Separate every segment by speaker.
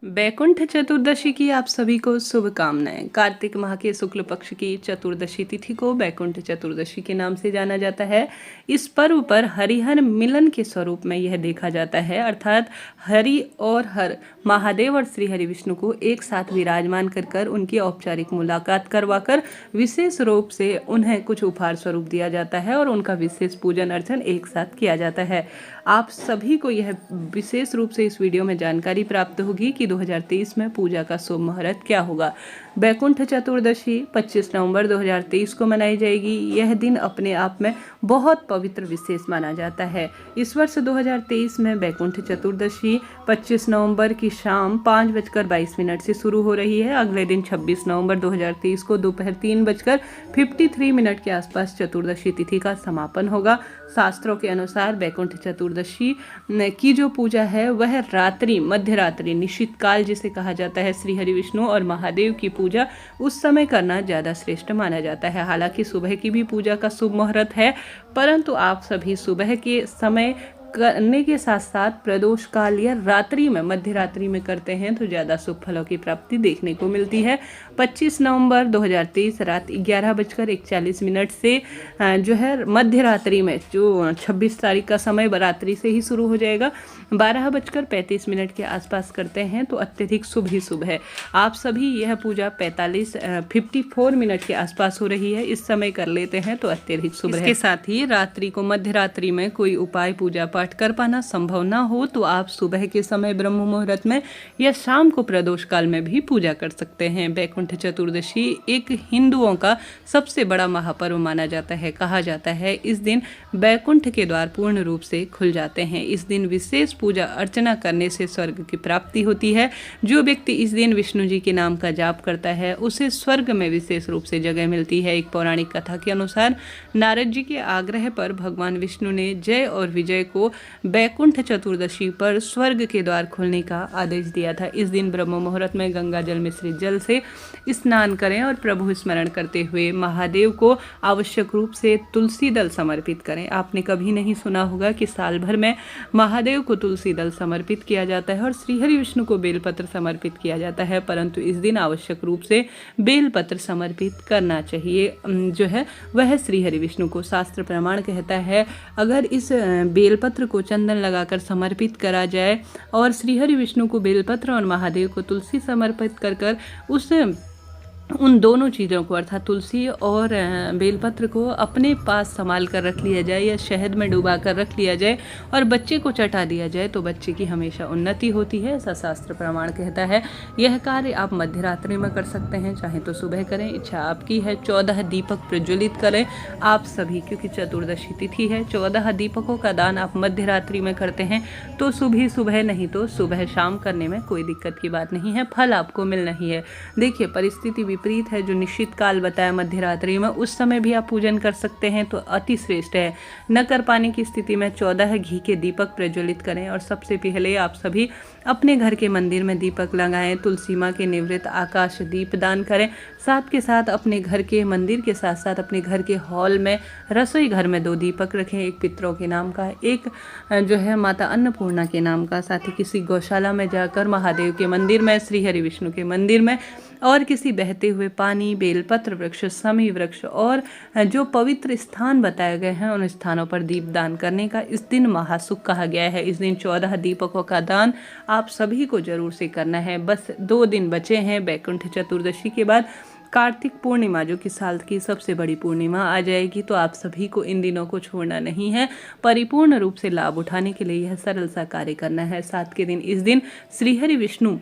Speaker 1: बैकुंठ चतुर्दशी की आप सभी को शुभकामनाएं। कार्तिक माह के शुक्ल पक्ष की चतुर्दशी तिथि को बैकुंठ चतुर्दशी के नाम से जाना जाता है। इस पर्व पर हरिहर मिलन के स्वरूप में यह देखा जाता है, अर्थात हरि और हर महादेव और श्री हरि विष्णु को एक साथ विराजमान कर उनकी औपचारिक मुलाकात करवाकर विशेष रूप से उन्हें कुछ उपहार स्वरूप दिया जाता है और उनका विशेष पूजन अर्चन एक साथ किया जाता है। आप सभी को यह विशेष रूप से इस वीडियो में जानकारी प्राप्त होगी कि 2023 में पूजा का शुभ मुहूर्त क्या होगा। बैकुंठ चतुर्दशी 25 नवंबर 2023 को मनाई जाएगी। यह दिन अपने आप में बहुत पवित्र विशेष माना जाता है। इस वर्ष 2023 में बैकुंठ चतुर्दशी 25 नवंबर की शाम 5:22 से शुरू हो रही है। अगले दिन 26 नवंबर 2023 को दोपहर 3:53 के आसपास चतुर्दशी तिथि का समापन होगा। शास्त्रों के अनुसार बैकुंठ चतुर्दशी की जो पूजा है वह रात्रि, मध्य रात्रि, निशित काल जिसे कहा जाता है, श्री हरि विष्णु और महादेव की पूजा उस समय करना ज़्यादा श्रेष्ठ माना जाता है। हालांकि सुबह की भी पूजा का शुभ मुहूर्त है, परंतु आप सभी सुबह के समय करने के साथ साथ प्रदोष काल या रात्रि में, मध्य रात्रि में करते हैं तो ज़्यादा शुभ फलों की प्राप्ति देखने को मिलती है। 25 नवंबर 2023 रात 11:41 से जो है मध्य रात्रि में, जो 26 तारीख का समय रात्रि से ही शुरू हो जाएगा, 12:35 के आसपास करते हैं तो अत्यधिक शुभ ही शुभ है। आप सभी यह पूजा 54 मिनट के आसपास हो रही है, इस समय कर लेते हैं तो अत्यधिक शुभ है। इसके साथ ही रात्रि को, मध्य रात्रि में कोई उपाय पूजा पाठ कर पाना संभव ना हो तो आप सुबह के समय ब्रह्म मुहूर्त में या शाम को प्रदोष काल में भी पूजा कर सकते हैं। बैकुंठ चतुर्दशी एक हिंदुओं का सबसे बड़ा महापर्व माना जाता है। कहा जाता है इस दिन बैकुंठ के द्वार पूर्ण रूप से खुल जाते हैं। इस दिन विशेष पूजा अर्चना करने से स्वर्ग की प्राप्ति होती है। जो व्यक्ति इस दिन विष्णु जी के नाम का जाप करता है उसे स्वर्ग में विशेष रूप से जगह मिलती है। एक पौराणिक कथा के अनुसार नारद जी के आग्रह पर भगवान विष्णु ने जय और विजय को बैकुंठ चतुर्दशी पर स्वर्ग के द्वार खोलने का आदेश दिया था। इस दिन ब्रह्म मुहूर्त में गंगा जल मिश्रित जल से स्नान करें और प्रभु स्मरण करते हुए महादेव को आवश्यक रूप से तुलसी दल समर्पित करें। आपने कभी नहीं सुना होगा कि साल भर में महादेव को तुलसी दल समर्पित किया जाता है और श्रीहरि विष्णु को बेलपत्र समर्पित किया जाता है, परंतु इस दिन आवश्यक रूप से बेलपत्र समर्पित करना चाहिए जो है वह श्रीहरि विष्णु को। शास्त्र प्रमाण कहता है अगर इस बेलपत्र को चंदन लगाकर समर्पित करा जाए और श्रीहरि विष्णु को बेलपत्र और महादेव को तुलसी समर्पित कर उन दोनों चीज़ों को, अर्थात तुलसी और बेलपत्र को अपने पास संभाल कर रख लिया जाए या शहद में डुबा कर रख लिया जाए और बच्चे को चटा दिया जाए तो बच्चे की हमेशा उन्नति होती है, ऐसा शास्त्र प्रमाण कहता है। यह कार्य आप मध्य रात्रि में कर सकते हैं, चाहे तो सुबह करें, इच्छा आपकी है। 14 दीपक प्रज्वलित करें आप सभी, क्योंकि चतुर्दशी तिथि है। 14 दीपकों का दान आप मध्य रात्रि में करते हैं तो सुबह सुबह, नहीं तो सुबह शाम करने में कोई दिक्कत की बात नहीं है, फल आपको मिलना ही है। देखिए परिस्थिति विपरीत है, जो निश्चित काल बताया मध्य रात्रि में, उस समय भी आप पूजन कर सकते हैं तो अति श्रेष्ठ है। न कर पाने की स्थिति में 14 घी के दीपक प्रज्वलित करें और सबसे पहले आप सभी अपने घर के मंदिर में दीपक लगाएं। तुलसी माँ के निवृत्त आकाश दीप दान करें। साथ के साथ अपने घर के मंदिर के साथ साथ अपने घर के हॉल में, रसोई घर में 2 दीपक रखें, एक पितरों के नाम का, एक जो है माता अन्नपूर्णा के नाम का। साथ ही किसी गौशाला में जाकर महादेव के मंदिर में, श्री हरि विष्णु के मंदिर में और किसी बहते हुए पानी, बेलपत्र वृक्ष, समी वृक्ष और जो पवित्र स्थान बताए गए हैं उन स्थानों पर दीप दान करने का इस दिन महासुख कहा गया है। इस दिन 14 दीपकों का दान आप सभी को जरूर से करना है। बस 2 दिन बचे हैं बैकुंठ चतुर्दशी के बाद कार्तिक पूर्णिमा, जो कि साल की सबसे बड़ी पूर्णिमा आ जाएगी, तो आप सभी को इन दिनों को छोड़ना नहीं है। परिपूर्ण रूप से लाभ उठाने के लिए यह सरल सा कार्य करना है। 7 के दिन इस दिन श्रीहरि विष्णु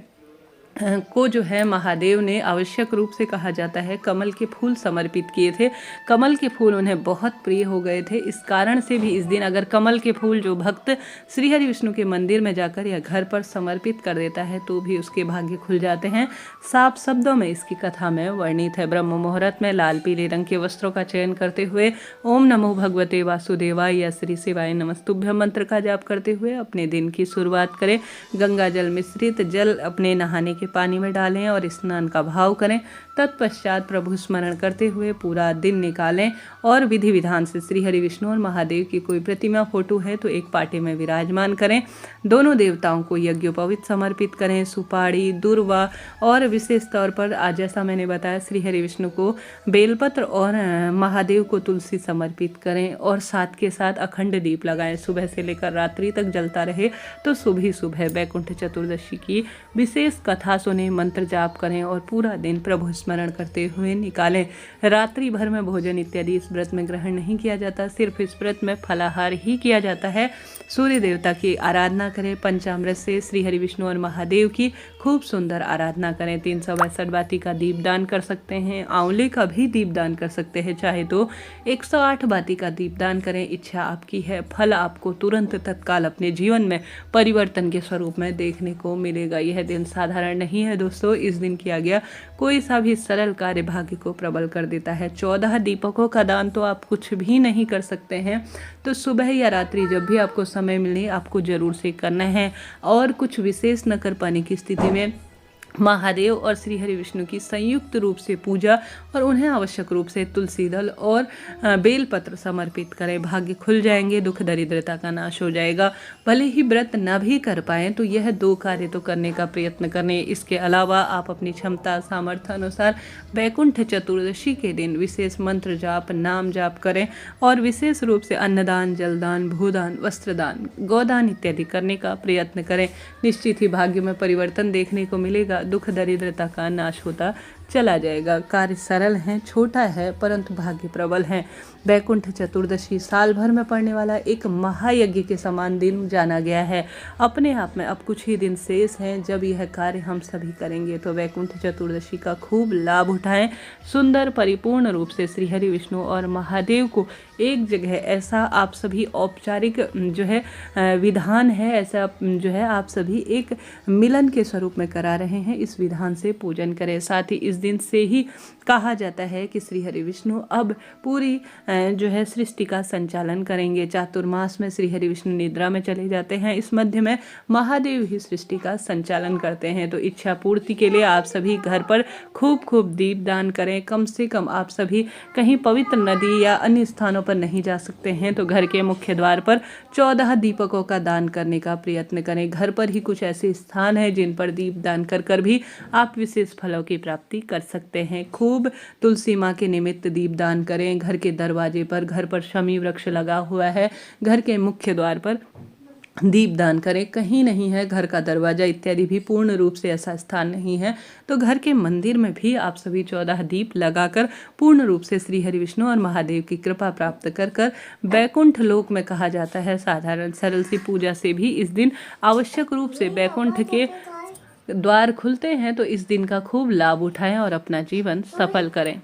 Speaker 1: को जो है महादेव ने आवश्यक रूप से कहा जाता है कमल के फूल समर्पित किए थे। कमल के फूल उन्हें बहुत प्रिय हो गए थे। इस कारण से भी इस दिन अगर कमल के फूल जो भक्त श्रीहरि विष्णु के मंदिर में जाकर या घर पर समर्पित कर देता है तो भी उसके भाग्य खुल जाते हैं। साफ शब्दों में इसकी कथा में वर्णित है। ब्रह्म मुहूर्त में लाल पीले रंग के वस्त्रों का चयन करते हुए ओम नमो भगवते वासुदेवाय या श्री शिवाय नमस्तुभ्यं मंत्र का जाप करते हुए अपने दिन की शुरुआत करें। गंगा जल मिश्रित जल अपने नहाने के के पानी में डालें और स्नान का भाव करें। तत्पश्चात प्रभु स्मरण करते हुए पूरा दिन निकालें और विधि विधान से श्री हरि विष्णु और महादेव की कोई प्रतिमा फोटो है तो एक पाटे में विराजमान करें। दोनों देवताओं को यज्ञोपवीत समर्पित करें। सुपाड़ी, दूर्वा और विशेष तौर पर आज जैसा मैंने बताया श्री हरि विष्णु को बेलपत्र और महादेव को तुलसी समर्पित करें और साथ के साथ अखंड दीप लगाएं। सुबह से लेकर रात्रि तक जलता रहे तो सुबह सुबह बैकुंठ चतुर्दशी की विशेष कथा सुने, मंत्र जाप करें और पूरा दिन प्रभु स्मरण करते हुए निकालें। रात्रि भर में भोजन इत्यादि इस व्रत में ग्रहण नहीं किया जाता, सिर्फ इस व्रत में फलाहार ही किया जाता है। सूर्य देवता की आराधना करें। पंचामृत से श्री हरि विष्णु और महादेव की खूब सुंदर आराधना करें। 362 बाती का दीपदान कर सकते हैं। आंवले का भी दीपदान कर सकते हैं, चाहे तो 108 बाती का दीपदान करें। इच्छा आपकी है, फल आपको तुरंत तत्काल अपने जीवन में परिवर्तन के स्वरूप में देखने को मिलेगा। यह दिन साधारण नहीं है दोस्तों। इस दिन किया गया कोई सा भी सरल कार्य भाग्य को प्रबल कर देता है। 14 दीपकों का दान तो आप कुछ भी नहीं कर सकते हैं, तो सुबह या रात्रि जब भी आपको समय मिले आपको जरूर से करना है। और कुछ विशेष न कर पाने की स्थिति में महादेव और श्री हरि विष्णु की संयुक्त रूप से पूजा और उन्हें आवश्यक रूप से तुलसी दल और बेलपत्र समर्पित करें। भाग्य खुल जाएंगे, दुख दरिद्रता का नाश हो जाएगा। भले ही व्रत न भी कर पाएं तो यह 2 कार्य तो करने का प्रयत्न करें। इसके अलावा आप अपनी क्षमता सामर्थ्य अनुसार बैकुंठ चतुर्दशी के दिन विशेष मंत्र जाप, नाम जाप करें और विशेष रूप से अन्नदान, जलदान, भूदान, वस्त्रदान, गोदान इत्यादि करने का प्रयत्न करें। निश्चित ही भाग्य में परिवर्तन देखने को मिलेगा। दुख दरिद्रता का नाश होता चला जाएगा। कार्य सरल है, छोटा है, परंतु भाग्य प्रबल है। बैकुंठ चतुर्दशी साल भर में पड़ने वाला एक महायज्ञ के समान दिन जाना गया है। अपने आप में अब कुछ ही दिन शेष हैं जब यह कार्य हम सभी करेंगे, तो बैकुंठ चतुर्दशी का खूब लाभ उठाएं। सुंदर परिपूर्ण रूप से श्री हरि विष्णु और महादेव को एक जगह ऐसा आप सभी औपचारिक जो है विधान है, ऐसा जो है आप सभी एक मिलन के स्वरूप में करा रहे हैं। इस विधान से पूजन करें। साथ ही इस दिन से ही कहा जाता है कि श्री हरि विष्णु अब पूरी जो है सृष्टि का संचालन करेंगे। चातुर्मास में श्री हरि विष्णु निद्रा में चले जाते हैं, इस मध्य में महादेव ही सृष्टि का संचालन करते हैं। तो इच्छा पूर्ति के लिए आप सभी घर पर खूब दीप दान करें। कम से कम आप सभी कहीं पवित्र नदी या अन्य स्थानों पर नहीं जा सकते हैं तो घर के मुख्य द्वार पर 14 दीपकों का दान करने का प्रयत्न करें। घर पर ही कुछ ऐसे स्थान हैं जिन पर दीप दान कर भी आप विशेष फलों की प्राप्ति कर सकते हैं। खूब तुलसी माँ के निमित्त दीप दान करें। घर के दरवाजे पर, घर पर शमी वृक्ष लगा हुआ है, घर के मुख्य द्वार पर दीप दान करें। कहीं नहीं है घर का दरवाजा इत्यादि भी पूर्ण रूप से ऐसा स्थान नहीं है तो घर के मंदिर में भी आप सभी 14 दीप लगाकर पूर्ण रूप से श्री हरि विष्णु और महादेव की कृपा प्राप्त कर बैकुंठ लोक में कहा जाता है साधारण सरल सी पूजा से भी इस दिन आवश्यक रूप से बैकुंठ के द्वार खुलते हैं। तो इस दिन का खूब लाभ उठाएं और अपना जीवन सफल करें।